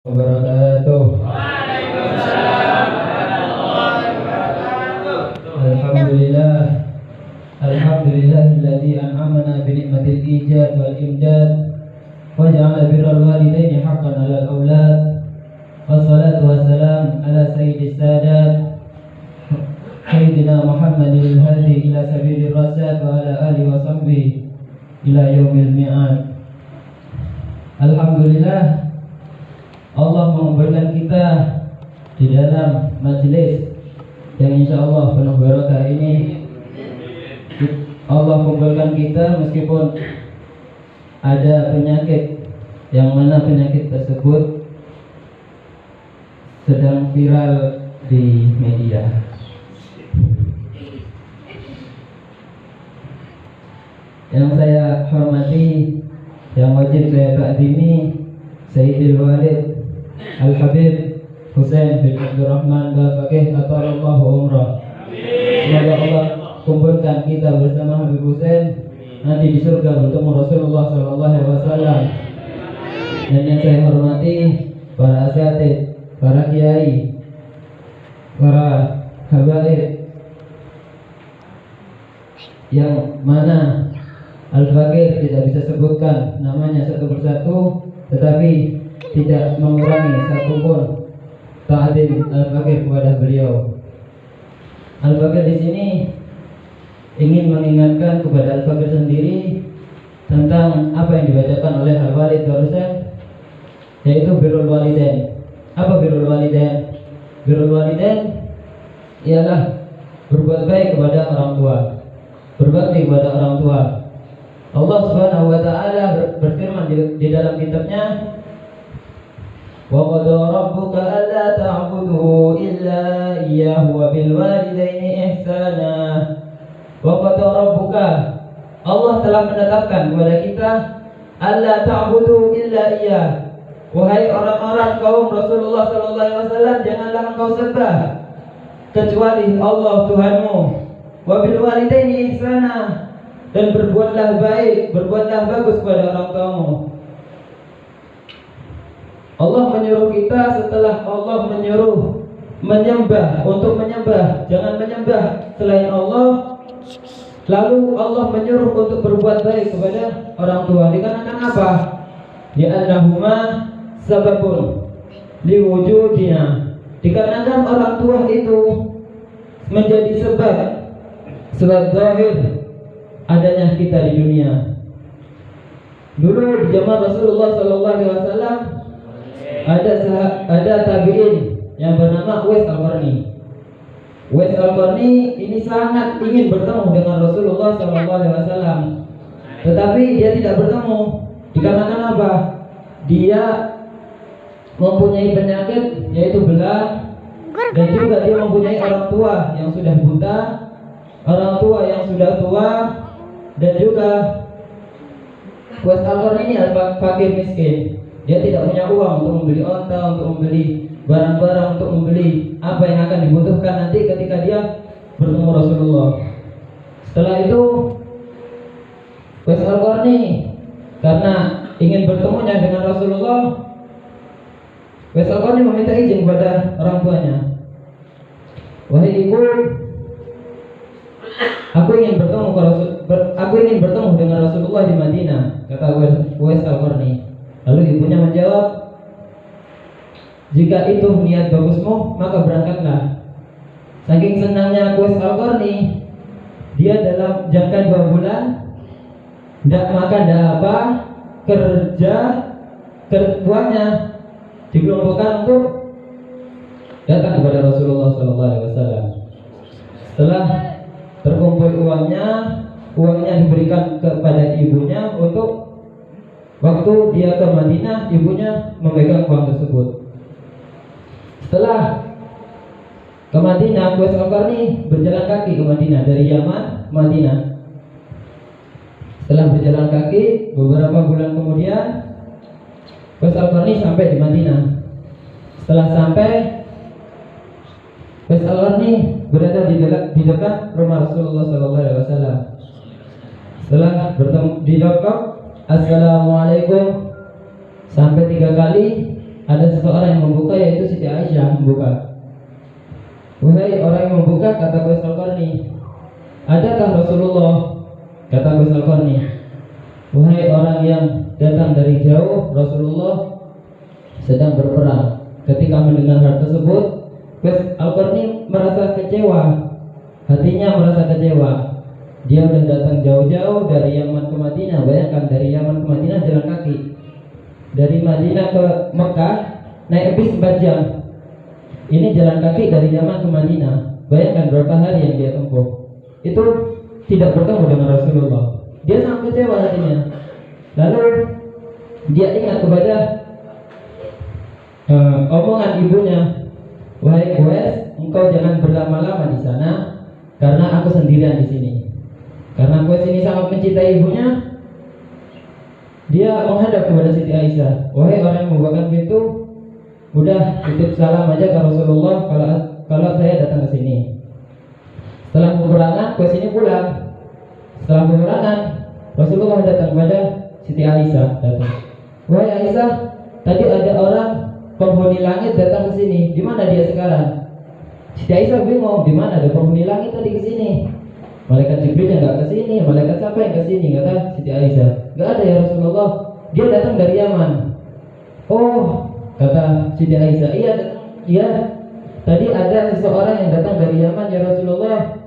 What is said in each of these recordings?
Wabarakatuh. Alhamdulillah. Alhamdulillahilladzi an'amana bi ni'matil ijad wal imdad wa ja'ala birral walidaini haqqan 'alal aulad. Wassalatu wassalam ala sayyidis sadat sayyidina Muhammadil hadi ila sabilir rasyad wa ala alihi wa sahbihi ila yaumil mi'ad. Alhamdulillah, Allah mengumpulkan kita di dalam majelis yang insya Allah penuh barakah ini. Allah mengumpulkan kita meskipun ada penyakit, yang mana penyakit tersebut sedang viral di media. Yang saya hormati, yang wajib saya takdimi, Sayyidil Walid Al-Habib Husain bin Abdurrahman Bafakih Atallahu Umrah. Semoga Allah kumpulkan kita bersama Habib Husain nanti di surga bertemu Rasulullah SAW. Dan yang saya hormati para asatidz, para kiai, para habaib, yang mana Al-Fakir tidak bisa sebutkan namanya satu persatu, tetapi tidak mengurangi satupun ta'zim Al-Fakir kepada beliau. Al-Fakir di sini ingin mengingatkan kepada Al-Fakir sendiri tentang apa yang dibacakan oleh Al-Walid barusan, yaitu birrul walidain. Apa birrul walidain? Birrul walidain ialah berbuat baik kepada orang tua, berbakti kepada orang tua. Allah Subhanahu wa taala berfirman di dalam kitabnya, wa qad rabbuka alla ta'budu illa iyyahu wa bil walidaini ihsana. Wa qad rabbuka, Allah telah menetapkan kepada kita, alla ta'budu illa iyyah. Wahai orang-orang kaum Rasulullah sallallahu alaihi wasallam, janganlah engkau sembah kecuali Allah Tuhanmu. Wa bil walidaini ihsana, dan berbuatlah baik, berbuatlah bagus kepada orang tuamu. Allah menyuruh kita, setelah Allah menyuruh menyembah, untuk menyembah, jangan menyembah selain Allah. Lalu Allah menyuruh untuk berbuat baik kepada orang tua. Dikarenakan apa? Li'annahuma sababun liwujudina. Dikarenakan orang tua itu menjadi sebab zahir adanya kita di dunia. Dulu di zaman Rasulullah SAW ada tabi'in yang bernama Uwais Al-Qarni. Uwais Al-Qarni ini sangat ingin bertemu dengan Rasulullah SAW, tetapi dia tidak bertemu. Dikarenakan apa? Dia mempunyai penyakit, yaitu belang, dan juga dia mempunyai orang tua yang sudah buta, orang tua yang sudah tua, dan juga Uwais Al-Qarni ini adalah fakir miskin. Dia tidak punya uang untuk membeli onta, untuk membeli barang-barang, untuk membeli apa yang akan dibutuhkan nanti ketika dia bertemu Rasulullah. Setelah itu Uwais Al-Qarni, karena ingin bertemunya dengan Rasulullah, Uwais Al-Qarni meminta izin kepada orang tuanya. Wahai ibu, aku ingin bertemu dengan Rasulullah di Madinah, kata Uwais Al-Qarni. Lalu ibunya menjawab, jika itu niat bagusmu, maka berangkatlah. Saking senangnya Uwais Al-Qarni, dia dalam jangka 2 bulan tidak makan, tidak apa, kerja, uangnya dikelompokkan untuk datang kepada Rasulullah SAW. Setelah terkumpul uangnya diberikan kepada ibunya untuk waktu dia ke Madinah, ibunya memegang uang tersebut. Setelah ke Madinah, Uwais Al-Qarni berjalan kaki ke Madinah dari Yaman, Madinah. Setelah berjalan kaki beberapa bulan kemudian, Uwais Al-Qarni sampai di Madinah. Setelah sampai, Uwais Al-Qarni berada di dekat rumah Rasulullah SAW. Setelah bertemu di dekat, Assalamualaikum, sampai 3 kali, ada seseorang yang membuka, yaitu Siti Aisyah membuka. Wahai orang yang membuka, kata Uwais Al-Qarni, adakah Rasulullah? Kata Uwais Al-Qarni, wahai orang yang datang dari jauh, Rasulullah sedang berperang. Ketika mendengar hal tersebut, Uwais Al-Qarni merasa kecewa, hatinya merasa kecewa. Dia sudah datang jauh-jauh dari Yaman ke Madinah. Bayangkan, dari Yaman ke Madinah jalan kaki. Dari Madinah ke Mekah naik bis 4 jam. Ini jalan kaki dari Yaman ke Madinah. Bayangkan berapa hari yang dia tempuh. Itu tidak bertemu dengan Rasulullah. Dia sangat kecewa hatinya. Lalu dia ingat kepada omongan ibunya, wahai Uwais, engkau jangan berlama-lama di sana, karena aku sendirian di sini. Karena Uwais ini sangat mencintai ibunya, dia menghadap kepada Siti Aisyah, wahai orang yang membukakan pintu, udah titip salam aja ke Rasulullah kalau saya datang ke sini. Setelah peperangan, Uwais ini pulang. Setelah peperangan, Rasulullah datang kepada Siti Aisyah, datang, wahai Aisyah, tadi ada orang penghuni langit datang ke sini. Di mana dia sekarang? Siti Aisyah bingung, di mana ada penghuni langit tadi ke sini? Malaikat Jibril yang nggak ke sini, malaikat siapa yang ke sini? Kata Siti Aisyah, nggak ada ya Rasulullah. Dia datang dari Yaman. Oh, kata Siti Aisyah, iya. Tadi ada seseorang yang datang dari Yaman ya Rasulullah.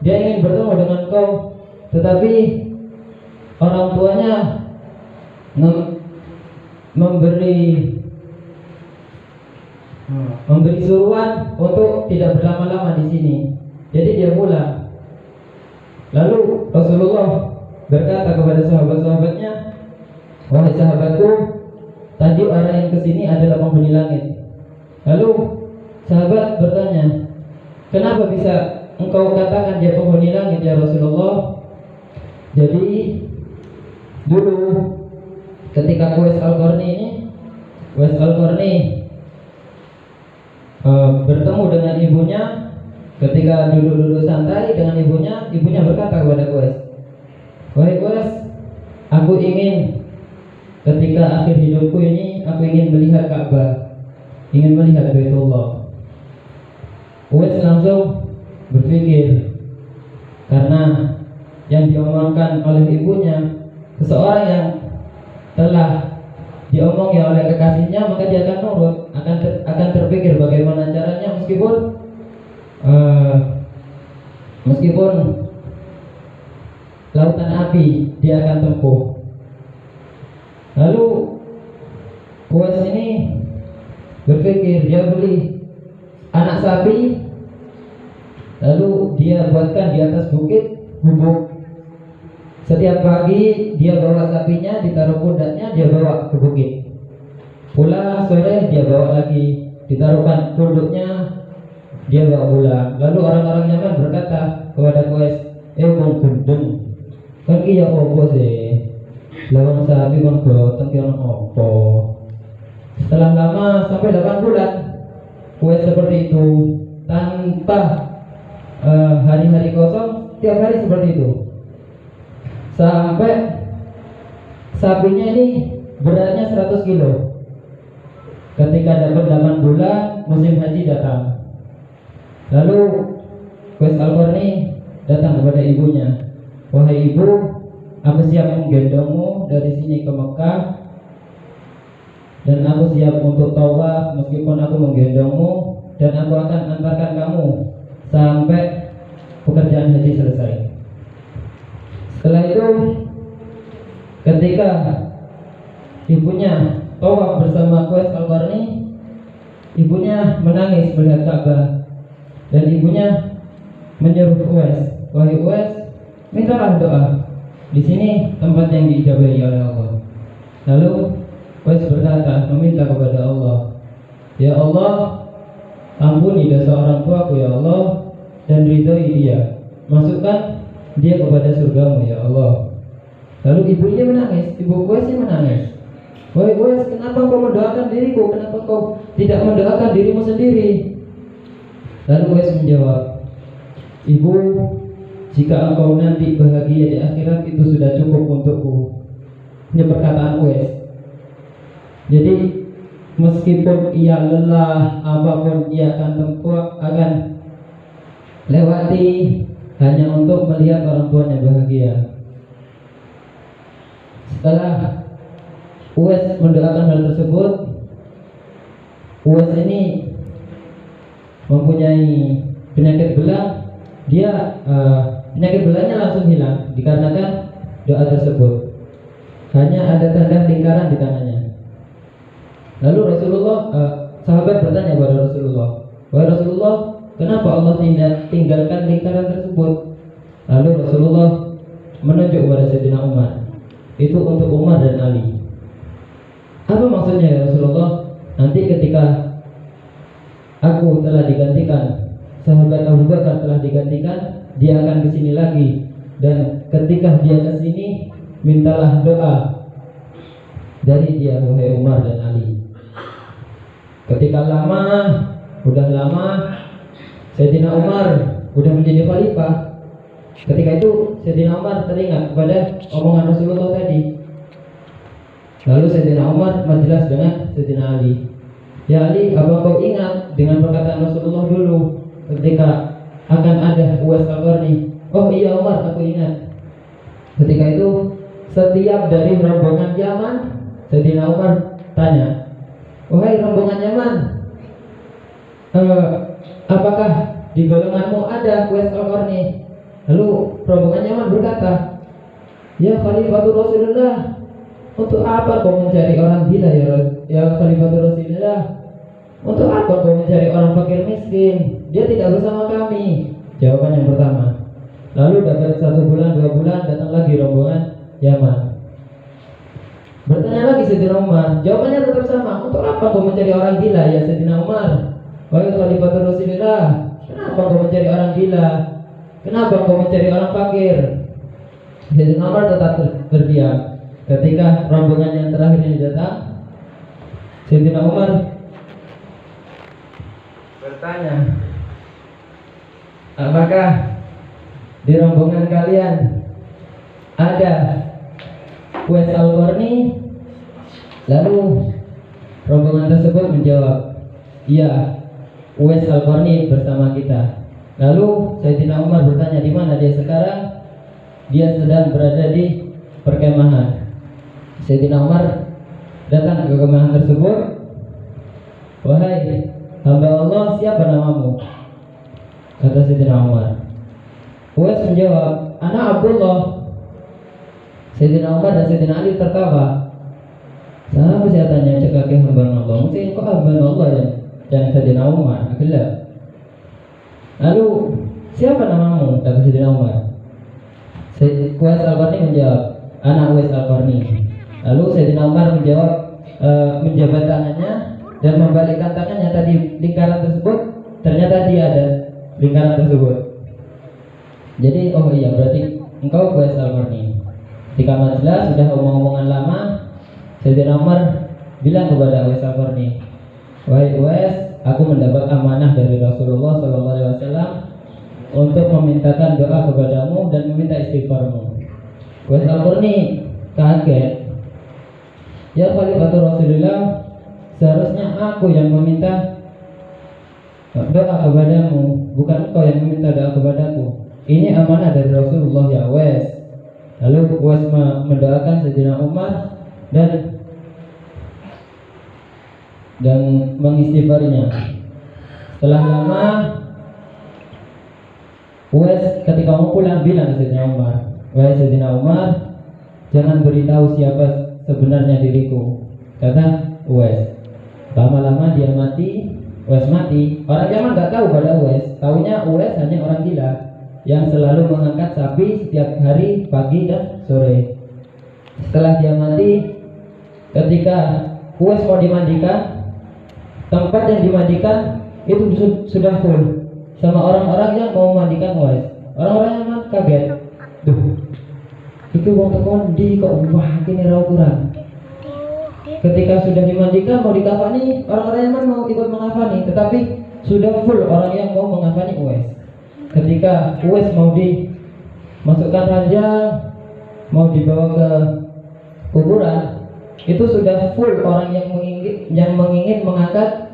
Dia ingin bertemu dengan kau, tetapi orang tuanya memberi suruhan untuk tidak berlama-lama di sini. Jadi dia pulang. Lalu Rasulullah berkata kepada sahabat-sahabatnya, wahai sahabatku, tadi orang yang kesini adalah penghuni langit. Lalu sahabat bertanya, kenapa bisa engkau katakan dia penghuni langit ya Rasulullah? Jadi dulu ketika Uwais Al-Qarni bertemu dengan ibunya, ketika duduk-duduk santai dengan ibunya berkata kepada Uwais, wahai Uwais, aku ingin ketika akhir hidupku ini, aku ingin melihat Ka'bah, ingin melihat Baitullah. Uwais langsung berpikir, karena yang diomongkan oleh ibunya, seseorang yang telah diomongi oleh kekasihnya, maka dia akan nurut, akan terpikir bagaimana caranya, meskipun lautan api dia akan tempuh. Lalu Uwais ini berpikir, dia beli anak sapi, lalu dia buatkan di atas bukit gubuk. Setiap pagi dia bawa sapinya, ditaruh pundaknya, dia bawa ke bukit. Pulang sore dia bawa lagi, ditaruhkan punduknya, dia bawa pulang. Lalu orang-orang Yaman berkata kepada Uwais, wong gendeng, kan ki ya opo sih? Lawang sapi kon goteng ki ono opo? Setelah lama sampai 8 bulan, Uwais seperti itu, tanpa hari-hari kosong, tiap hari seperti itu. Sampai sapinya ini beratnya 100 kilo. Ketika dapat 8 bulan, musim haji datang. Lalu Uwais Al-Qarni datang kepada ibunya, wahai ibu, aku siap menggendongmu dari sini ke Mekah, dan aku siap untuk tawaf meskipun aku menggendongmu, dan aku akan antarkan kamu sampai pekerjaan haji selesai. Setelah itu, ketika ibunya tawaf bersama Uwais Al-Qarni, ibunya menangis melihat Ka'bah, dan ibunya menyuruh Uwais, wahai Uwais, mintalah doa. Di sini tempat yang diijabahi oleh Allah. Lalu Uwais berkata, meminta kepada Allah, ya Allah, ampuni dosa orang tuaku ya Allah, dan ridhoi dia, masukkan dia kepada surgamu ya Allah. Lalu ibunya menangis, ibu Uwais menangis, wahai Uwais, kenapa kau mendoakan diriku? Kenapa kau tidak mendoakan dirimu sendiri? Lalu Uwais menjawab, ibu, jika engkau nanti bahagia di akhirat, itu sudah cukup untukku. Ini perkataan Uwais. Jadi meskipun ia lelah, apapun ia akan tempuh, akan lewati hanya untuk melihat orang tuanya bahagia. Setelah Uwais mendoakan hal tersebut, Uwais ini mempunyai penyakit belang. Dia penyakit belangnya langsung hilang dikarenakan doa tersebut. Hanya ada tanda lingkaran di tangannya. Lalu Rasulullah, sahabat bertanya kepada Rasulullah, "Wahai Rasulullah, kenapa Allah tinggalkan lingkaran tersebut?" Lalu Rasulullah menunjuk kepada Sayyidina Umar. Itu untuk Umar dan Ali. Apa maksudnya ya Rasulullah? Nanti ketika aku telah digantikan, sahabat Abu Bakar telah digantikan, dia akan kesini lagi. Dan ketika dia kesini, mintalah doa dari dia, wahai Umar dan Ali. Ketika udah lama, Sayyidina Umar udah menjadi khalifah. Ketika itu Sayyidina Umar teringat kepada omongan Rasulullah tadi. Lalu Sayyidina Umar menjelas dengan Sayyidina Ali. "Ya Ali, apa kau ingat dengan perkataan Rasulullah dulu ketika akan ada Uwais Al-Qarni?" "Oh iya Umar, aku ingat." Ketika itu setiap dari rombongan Yaman, Sayyidina Umar tanya, "Wahai rombongan Yaman, apakah di golonganmu ada Uwais Al-Qarni?" Lalu rombongan Yaman berkata, "Ya Khalifatul Rasulullah, untuk apa kau mencari orang gila ya Khalifatul Rasulullah? Untuk apa kau mencari orang fakir miskin? Dia tidak bersama kami." Jawaban yang pertama. Lalu dapat 1 bulan, 2 bulan, datang lagi rombongan Yaman. Bertanya lagi Sayyidina Umar, jawabannya tetap sama. "Untuk apa kau mencari orang gila ya Sayyidina Umar? Wahai Khalifatul Rasulullah, kenapa kau mencari orang gila? Kenapa kau mencari orang fakir?" Sayyidina Umar tetap berdiam. Ketika rombongan yang terakhir ini datang, Sayyidina Umar bertanya, "Apakah di rombongan kalian ada Uwais Al-Qarni?" Lalu rombongan tersebut menjawab, "Iya, Uwais Al-Qarni bersama kita." Lalu Sayyidina Umar bertanya, "Di mana dia sekarang?" "Dia sedang berada di perkemahan." Sayyidina Umar datang ke kemahan tersebut. "Wahai hamba Allah, siapa namamu?" Kata Sayyidina Umar. Uwais menjawab, "Ana Abdullah." Sayyidina Umar dan Sayyidina Ali tertawa. "Siapa saya tanya cekak hamba Allah? Mungkin kau hamba Allah ya?" Dan Sayyidina Umar gelap. Lalu, "Siapa namamu?" Kata Sayyidina Umar. Uwais Al-Qarni menjawab, "Ana Uwais Al-Qarni." Lalu Sayyidina Umar menjawab, menjabat tangannya dan membalikkan tangannya. Tadi lingkaran tersebut, ternyata dia ada lingkaran tersebut. Jadi, oh iya, berarti engkau Uwais Al-Qarni. Ketika majelis sudah omong-omongan lama, Sayyidina Umar bilang kepada Uwais Al-Qarni, "Wahai Uwais, aku mendapat amanah dari Rasulullah SAW untuk memintakan doa kepadamu dan meminta istighfarmu." Uwais Al-Qarni kaget. "Ya Khalifatul Rasulullah, seharusnya aku yang meminta doa kepadamu, bukan engkau yang meminta doa kepadaku. Ini amanah dari Rasulullah ya Uwais." Lalu Uwais mendoakan Sayyidina Umar dan mengistighfarinya. Setelah lama, Uwais ketika mau pulang bilang ke Sayyidina Umar, "Wahai Sayyidina Umar, jangan beritahu siapa sebenarnya diriku." Kata Uwais. Lama-lama dia mati, Uwais mati. Orang Yaman nggak tahu pada Uwais, taunya Uwais hanya orang gila yang selalu mengangkat sapi setiap hari pagi dan sore. Setelah dia mati, ketika Uwais mau dimandikan, tempat yang dimandikan itu sudah full sama orang-orang yang mau memandikan Uwais. Orang-orang Yaman kaget. Duh, itu wong tekon di kok wah kene ra ukuran. Ketika sudah dimandikan mau dikafani, orang-orang Yaman mau ikut mengafani, tetapi sudah full orang yang mau mengafani Uwais. Ketika Uwais mau dimasukkan ranjang, mau dibawa ke kuburan, itu sudah full orang yang mengingin mengangkat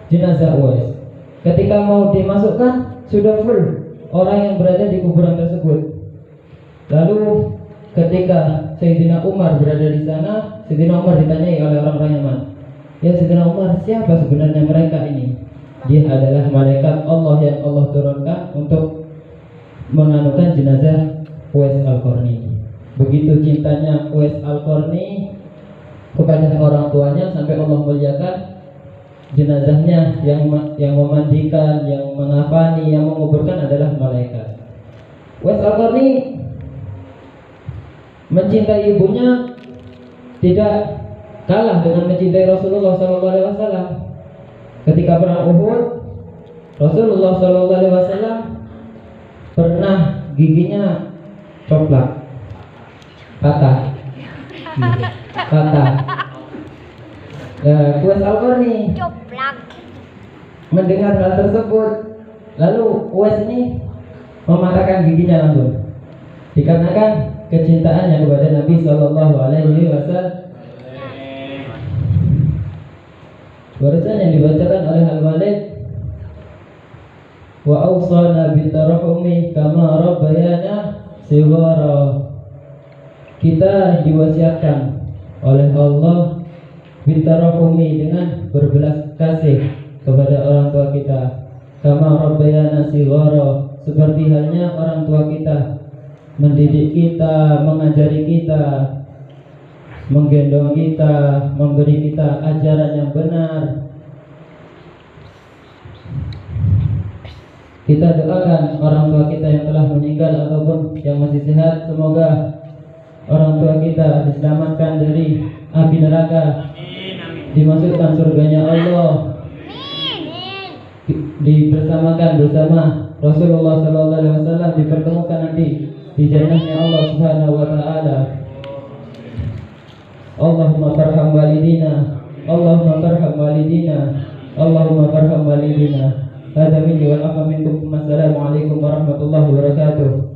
jenazah Uwais. Ketika mau dimasukkan sudah full orang yang berada di kuburan tersebut. Lalu ketika Sayyidina Umar berada di sana, Sayyidina Umar ditanyai oleh orang-orang Yaman, "Ya Sayyidina Umar, siapa sebenarnya mereka ini?" Dia adalah malaikat Allah yang Allah turunkan untuk menganukan jenazah Uwais Al-Qarni. Begitu cintanya Uwais Al-Qarni kepada orang tuanya sampai Allah muliakan jenazahnya, yang memandikan, yang mengafani, yang menguburkan adalah malaikat. Uwais Al-Qarni mencintai ibunya tidak kalah dengan mencintai Rasulullah SAW. Ketika perang Uhud, Rasulullah SAW pernah giginya coplak, patah. Uwais Al-Qarni mendengar hal tersebut, lalu Uwais ini mematahkan giginya langsung, dikarenakan kecintaannya kepada Nabi Shallallahu Alaihi Wasallam. Barusan yang dibacakan oleh Al-Walid, wa awsana bitarahumi kama rabbayana shighara. Kita diwasiatkan oleh Allah bitarahumi, dengan berbelas kasih kepada orang tua kita, kama rabbayana shighara, seperti halnya orang tua kita mendidik kita, mengajari kita, menggendong kita, memberi kita ajaran yang benar. Kita doakan orang tua kita yang telah meninggal ataupun yang masih sehat, semoga orang tua kita diselamatkan dari api neraka, dimasukkan surganya Allah, dibersamakan bersama Rasulullah SAW, dipertemukan nanti di jannahnya Allah Subhanahu wa taala. Allahumma farham walidina, Allahumma farham walidina, Allahumma farham walidina. Hada minni wal afa minkum. Assalamualaikum warahmatullahi wabarakatuh.